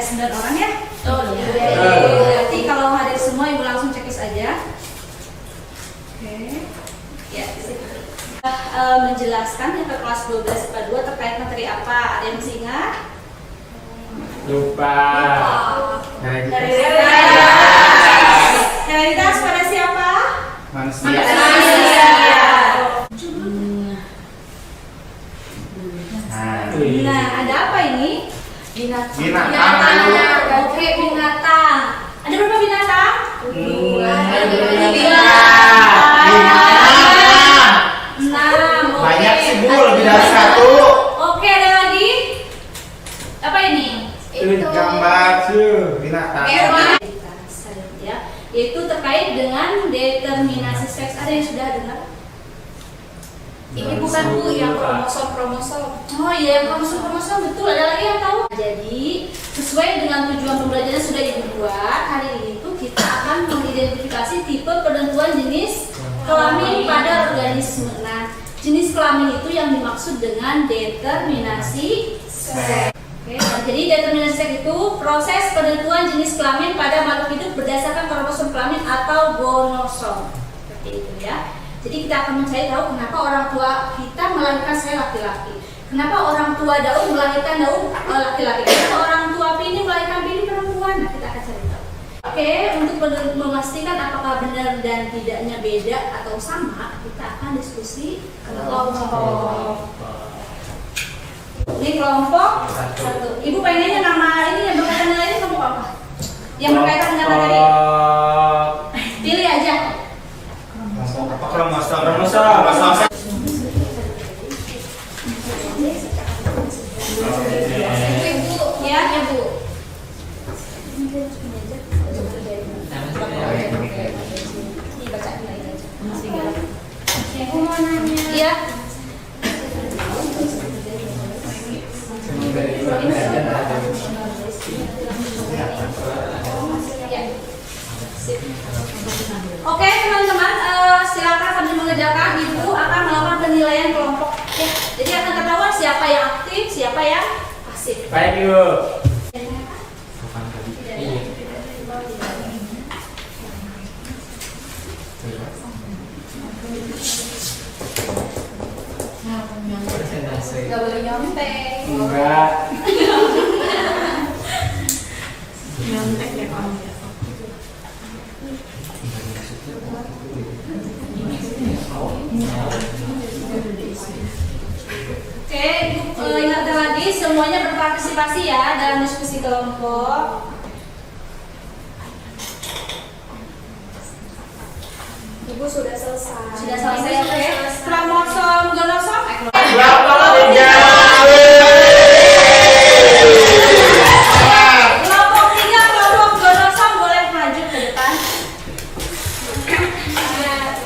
9 orang ya? Oh iya. Berarti kalau hadir semua ibu langsung cekis aja. Oke. Ya, di situ. Menjelaskan yang ke kelas 12 IPA 2 terkait materi apa? Ada yang masih ingat? Lupa. Realitas pada siapa? Manusia. Nah, ada apa ini? Binatang. Oke, binatang. Ada berapa binatang? Banyak sih Bu, lebih dari satu. Oke, ada lagi? Apa ini? Gambar binatang. Ya, yaitu terkait dengan determinasi seks. Ada yang sudah dengar? Ini bukan Bu yang kromosom. Oh iya, kromosom betul. Ada lagi yang tahu? Jadi sesuai dengan tujuan pembelajaran sudah dibuat, hari ini tuh kita akan mengidentifikasi tipe penentuan jenis kelamin pada organisme. Nah, jenis kelamin itu yang dimaksud dengan determinasi seks. Oke, nah, jadi determinasi seks itu proses penentuan jenis kelamin pada makhluk hidup berdasarkan kromosom kelamin atau gonosom. Seperti itu ya. Jadi kita akan mencari tahu kenapa orang tua kita melahirkan saya laki-laki, kenapa orang tua Daud melahirkan Daud laki-laki, kenapa orang tua Pini melahirkan Pini perempuan. Nah, kita akan cari tahu. Oke, untuk memastikan apakah benar dan tidaknya beda atau sama, kita akan diskusi kelompok. Ini kelompok satu. Ibu pengennya nama ini yang berkaitan dengan ini kelompok apa? Yang berkaitan dengan materi. Pilih aja. Kromosom. Ya, Bu. Aku mau nanya. Iya. Oke teman-teman, silakan sambil mengerjakan. Ibu akan melakukan penilaian kelompok. Ya, jadi akan ketahuan siapa yang aktif, siapa yang pasif. Baik Ibu. Gak boleh nyontek. Enggak. Nyontek ya Om. Oke, Ibu ingatkan lagi semuanya berpartisipasi ya dalam diskusi kelompok. Ibu sudah selesai. Sudah selesai, oke. Kromosom, gonosom, kelompok 3, kelompok gonosom boleh maju ke depan.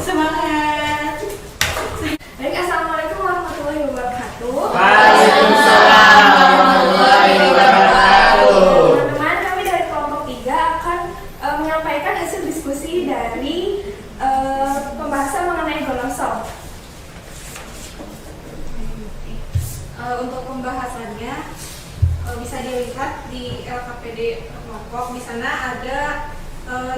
Semangat. Baik, assalamualaikum warahmatullahi wabarakatuh. Waalaikumsalam warahmatullahi wabarakatuh. Teman-teman, kami dari kelompok 3 akan menyampaikan hasil diskusi dari pembahasan mengenai gonosom. Untuk pembahasannya bisa dilihat di LKPD kelompok. Di sana ada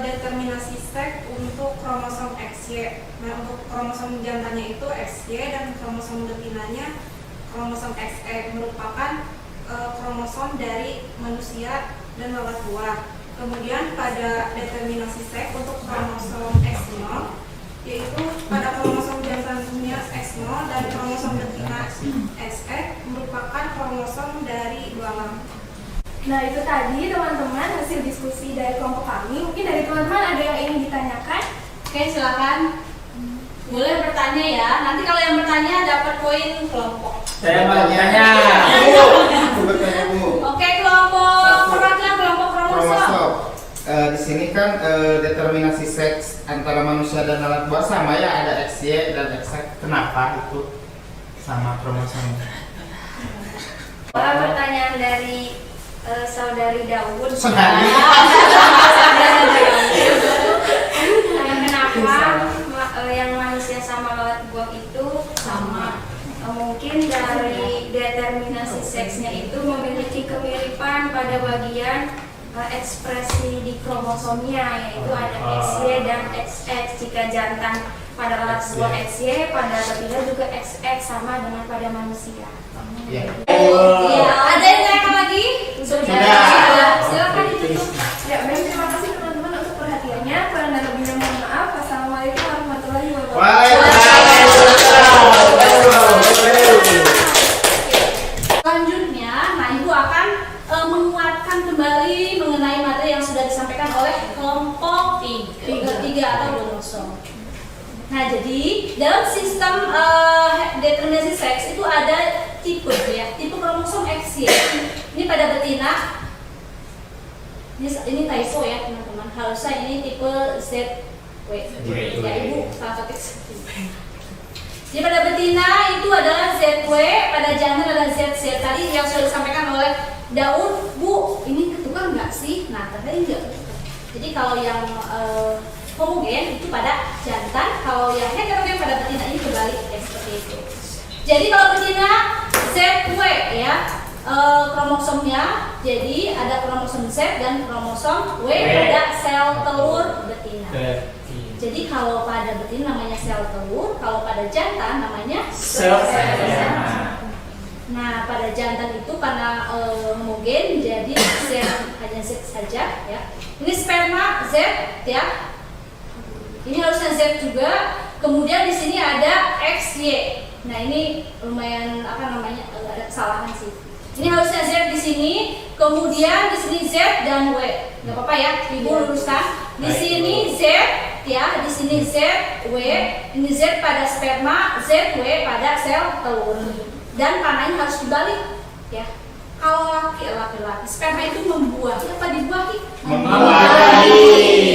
determinasi seks untuk kromosom XY. Nah, untuk kromosom jantannya itu XY dan kromosom betinanya kromosom XY, merupakan kromosom dari manusia dan lalat buah. Kemudian pada determinasi seks untuk kromosom X0, yaitu pada kromosom jantannya X0 dan kromosom betina XX merupakan kromosom dari belalang. Nah, itu tadi teman-teman hasil diskusi dari kelompok kami. Mungkin dari teman-teman ada yang ingin ditanyakan? Oke, silakan. Boleh bertanya ya. Nanti kalau yang bertanya dapat poin kelompok. Saya mau tanya. Oke, kelompok perwakilan kelompok kromosom. Di sini kan determinasi seks antara manusia dan alat buah sama ya, ada XY dan XX. Kenapa itu sama kromosom? Pertanyaan dari saudari Daud. Saudari. Kenapa yang manusia sama lalat buah itu sama? Mungkin dari determinasi seksnya itu memiliki kemiripan pada bagian ekspresi di kromosomnya, yaitu ada XY dan XX. Jika jantan pada alat buah XY, pada betina juga XX, sama dengan pada manusia. Iya. Iya, ada yang tanyakan lagi? Sudah. Silakan ditutup. Ya, baik, terima kasih teman-teman untuk perhatiannya. Kurang dan lebihnya mohon maaf. Wassalamualaikum warahmatullahi wabarakatuh. Selanjutnya, nah Ibu akan menguatkan kembali mengenai materi yang sudah disampaikan oleh kelompok 3 atau kromosom. Nah, jadi dalam sistem determinasi seks itu ada tipe ya, tipe kromosom XY. Ini pada betina. Ini typo ya teman-teman. Harusnya ini tipe ZW. Ya Ibu salah ketik. Jadi pada betina itu adalah ZW, pada jantan adalah ZZ. Tadi yang sudah disampaikan oleh Daud, Bu, ini ketukar nggak sih? Nah, ternyata enggak. Jadi kalau yang homogen itu pada jantan, kalau yang heterogen pada betina ini kebalik ya, seperti itu. Jadi kalau betina ZW ya kromosomnya, jadi ada kromosom Z dan kromosom W pada sel telur betina. Jadi kalau pada betina namanya sel telur, kalau pada jantan namanya sel. Nah, pada jantan itu karena homogen jadi Z, hanya Z saja ya. Ini sperma Z ya. Ini harusnya Z juga. Kemudian di sini ada XY. Nah, ini lumayan ada kesalahan sih. Ini harusnya Z di sini, kemudian di sini Z dan W. Enggak apa-apa ya, Ibu luruskan. Di sini Z ya, di sini Z, W. Ini Z pada sperma, Z, W pada sel telur. Dan panahnya harus dibalik ya. Kalau laki-laki sperma itu membuahi apa dibuahi? Membuahi.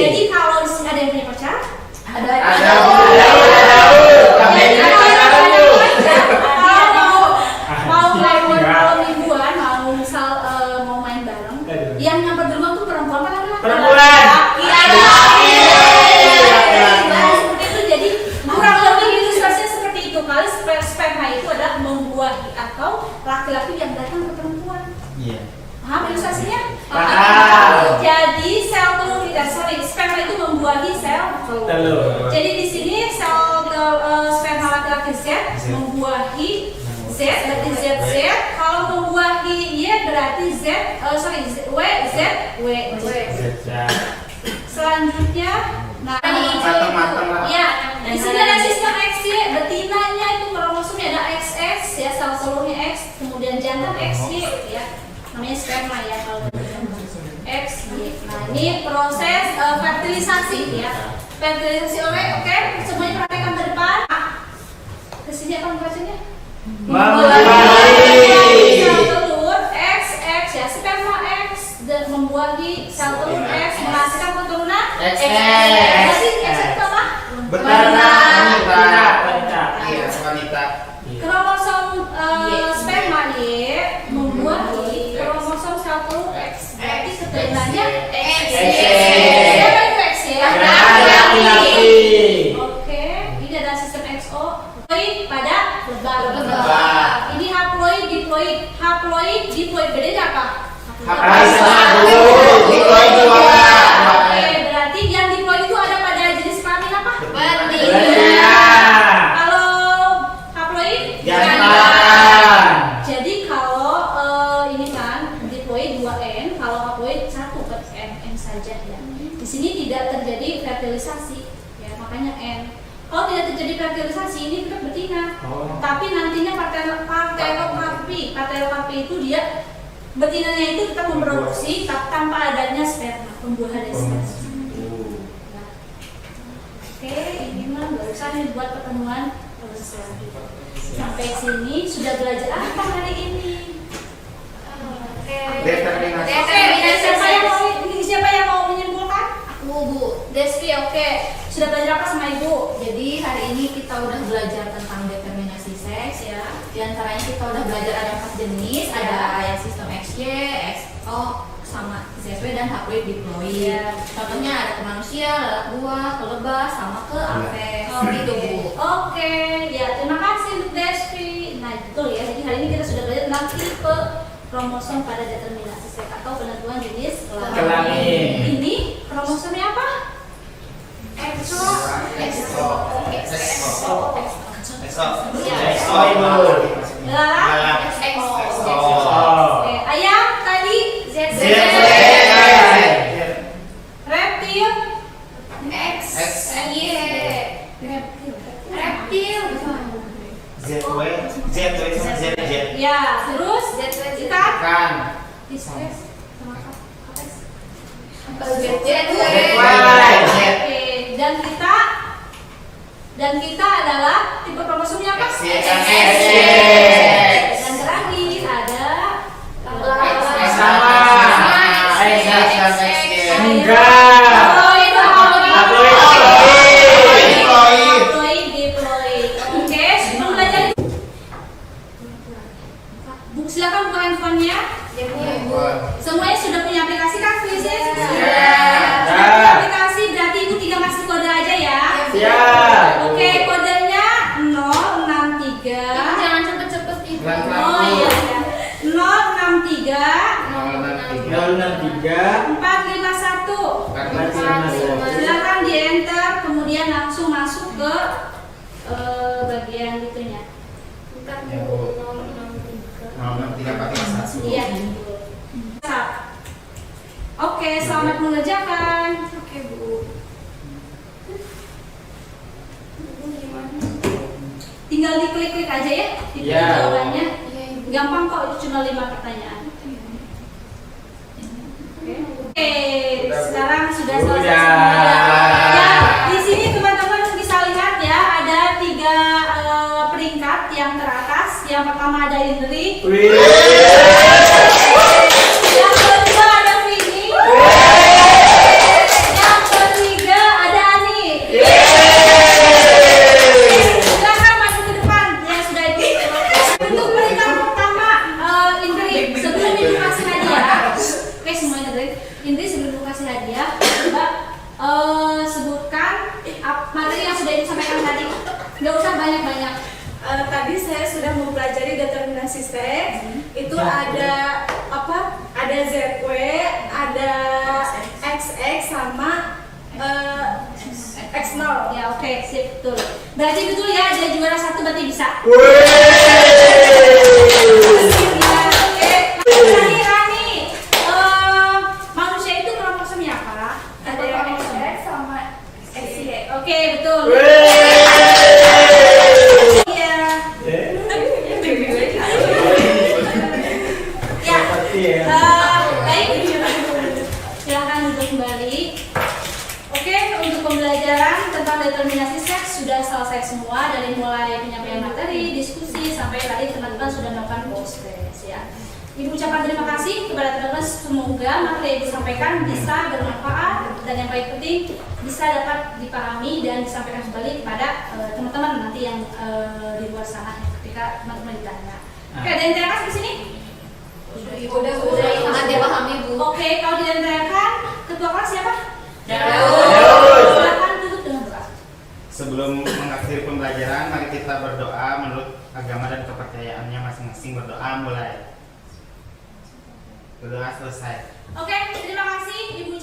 Jadi kalau di sini ada yang punya pacar, ada mau mingguan, mau misal mau main bareng, yang nyamper di rumah tuh perempuan kan laki-laki? Laki-laki. Seperti itu, jadi kurang lebih ilustrasinya seperti itu. Kali sperma itu adalah membuahi atau laki-laki yang datang ke perempuan. Iya. Paham ilustrasinya? Paham. Jadi sel telur sperma itu membuahi sel telur. Jadi di sini sperma laki-laki Z membuahi Z, berarti ZZ. Kalau membuahi Y berarti W, Z, W. Selanjutnya, nah Matang-matang lah. ya, di sini ada sistem XY, betinanya itu kromosomnya ada XX ya, sel telurnya X, kemudian jantan XY ya, namanya sperma ya kalau XY. Nah, ini proses fertilisasi ya, fertilisasi oke, semuanya praktekkan ke depan. Kesini apa membacanya? Membuahi sel telur XX ya, sperma X dan membuahi sel telur X menghasilkan keturunan XX. Berarti X itu apa? Wanita. Iya, wanita. Kromosom sperma Y membuahi kromosom sel telur X. Berarti keturunannya X. Siapa itu X ya? laki-laki. Oke, ini ada sistem XO. Haploid pada lebah. Lebah. Ini haploid, diploid. Bedanya apa? Diploid dua. Oke, berarti yang diploid itu ada pada jenis kelamin apa? Betina. Kalau haploid? Jantan. Jadi kalau ini kan diploid 2N, kalau haploid 1 per N saja ya. Di sini tidak terjadi fertilisasi ya, makanya N. Kalau tidak terjadi fertilisasi ini tetap betina. Tapi nantinya partelokarpi itu dia betinanya itu tetap memproduksi tanpa adanya sperma, pembuahan dari sperma. Ya. Oke, ini mah barusan buat pertemuan selanjutnya. Sampai sini sudah belajar apa hari ini? Determinasi. Siapa yang mau menyimpulkan? Aku, Bu. Desvi, oke. Sudah belajar apa sama Ibu? Jadi hari ini kita udah belajar tentang determinasi seks ya. Di antaranya kita udah belajar ada 4 jenis, ada yang sistem XY, XO, sama ZW dan haploid diploid. Iya. Contohnya ada ke manusia, lalat buah, ke lebah, sama ke amfes. Gitu Bu. Oke, ya terima kasih untuk Desvi. Nah betul ya, jadi hari ini kita sudah belajar tentang tipe kromosom pada determinasi seks atau penentuan jenis Kelamin. Ini kromosomnya apa? Exo. Adalah Exo. Oke, ayam tadi Z. reptil ya, terus ikan Kan. Distres sama apa? Oke, dan kita adalah tipe kromosomnya apa? X. Dan terakhir ada Enggak. haploid. Diploid. Diploid. Oke, sebelum belajar silakan buka handphonenya. Semuanya sudah punya aplikasi kan, Quizizz? Sudah punya aplikasi, berarti ibu tinggal kasih kode aja ya. Siap. Oke, kodenya 063. Jangan cepet-cepet ibu. Oh iya. 063 063 451. Silakan di enter, kemudian langsung masuk ke bagian itunya. Iya. Oke, selamat mengerjakan. Oke, Bu. Tinggal diklik-klik aja ya, diklik Iya. jawabannya. Gampang kok, itu cuma 5 pertanyaan. Oke, sekarang sudah selesai Udah. semuanya. Ya, di sini teman-teman bisa lihat ya, ada 3 peringkat yang teratas. Yang pertama ada Indri, yang kedua ada Vini, yang ketiga ada Ani. Silakan maju ke depan yang sudah itu. Untuk peringkat pertama, Indri, sebelum ibu kasih hadiah, oke semuanya dengerin. Indri sebelum ibu kasih hadiah, coba sebutkan materi yang sudah ibu sampaikan tadi. Nggak usah banyak-banyak. Tadi saya sudah mempelajari determinasi seks. Itu ada apa? Ada ZW, ada XX sama X0. Ya oke, sip, betul. Berarti betul ya, ada juara 1 berarti bisa. Oke, Rani, manusia itu kromosomnya apa? Ada yang XX sama XY. Oke, betul. Iya. Ya. Baik. Silakan duduk kembali. Oke, untuk pembelajaran tentang determinasi seks sudah selesai semua, dari mulai penyampaian materi, diskusi, sampai tadi teman-teman sudah melakukan post-test ya. Ibu ucapkan terima kasih kepada teman-teman, semoga materi yang disampaikan bisa bermanfaat dan yang paling penting bisa dapat dipahami dan disampaikan kembali kepada teman-teman nanti yang di luar sana ketika teman-teman ditanya. Oke, ada yang tanyakan di sini? Udah sangat dipahami Bu. Oke, kalau tidak ditanyakan, ketua kelas siapa? Daud. Silakan tutup dengan doa. Sebelum mengakhiri pembelajaran, mari kita berdoa menurut agama dan kepercayaannya masing-masing. Berdoa mulai. Berdoa selesai. Oke, terima kasih Ibu